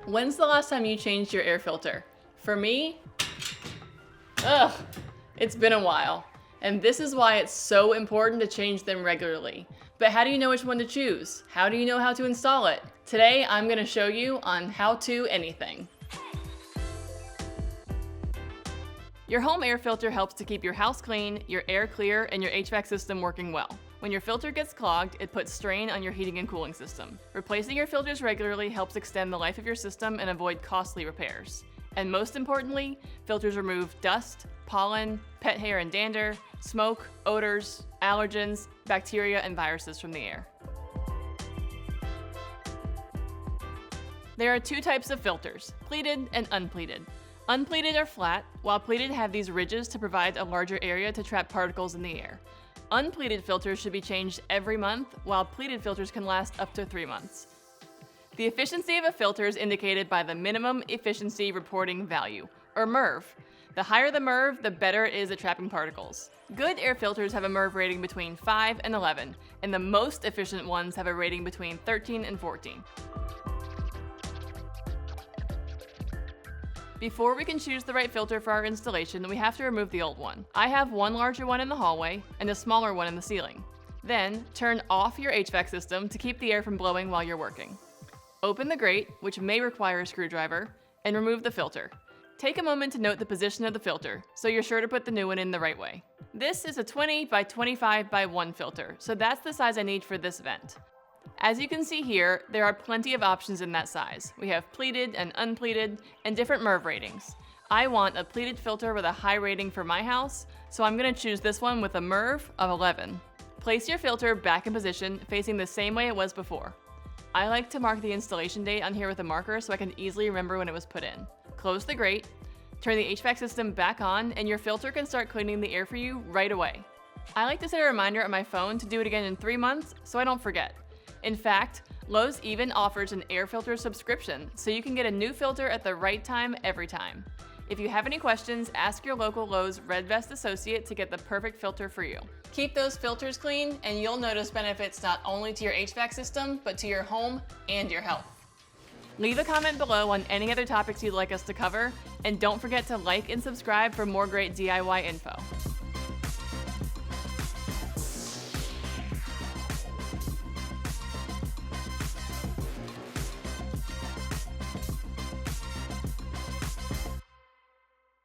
When's the last time you changed your air filter? For me, it's been a while. And this is why it's so important to change them regularly. But how do you know which one to choose? How do you know how to install it? Today, I'm gonna show you on how to anything. Your home air filter helps to keep your house clean, your air clear, and your HVAC system working well. When your filter gets clogged, it puts strain on your heating and cooling system. Replacing your filters regularly helps extend the life of your system and avoid costly repairs. And most importantly, filters remove dust, pollen, pet hair and dander, smoke, odors, allergens, bacteria, and viruses from the air. There are two types of filters, pleated and unpleated. Unpleated are flat, while pleated have these ridges to provide a larger area to trap particles in the air. Unpleated filters should be changed every month, while pleated filters can last up to 3 months. The efficiency of a filter is indicated by the minimum efficiency reporting value, or MERV. The higher the MERV, the better it is at trapping particles. Good air filters have a MERV rating between 5 and 11, and the most efficient ones have a rating between 13 and 14. Before we can choose the right filter for our installation, we have to remove the old one. I have one larger one in the hallway and a smaller one in the ceiling. Then, turn off your HVAC system to keep the air from blowing while you're working. Open the grate, which may require a screwdriver, and remove the filter. Take a moment to note the position of the filter, so you're sure to put the new one in the right way. This is a 20 by 25 by 1 filter, so that's the size I need for this vent. As you can see here, there are plenty of options in that size. We have pleated and unpleated and different MERV ratings. I want a pleated filter with a high rating for my house, so I'm going to choose this one with a MERV of 11. Place your filter back in position, facing the same way it was before. I like to mark the installation date on here with a marker so I can easily remember when it was put in. Close the grate, turn the HVAC system back on, and your filter can start cleaning the air for you right away. I like to set a reminder on my phone to do it again in 3 months so I don't forget. In fact, Lowe's even offers an air filter subscription, so you can get a new filter at the right time every time. If you have any questions, ask your local Lowe's Red Vest associate to get the perfect filter for you. Keep those filters clean, and you'll notice benefits not only to your HVAC system, but to your home and your health. Leave a comment below on any other topics you'd like us to cover, and don't forget to like and subscribe for more great DIY info.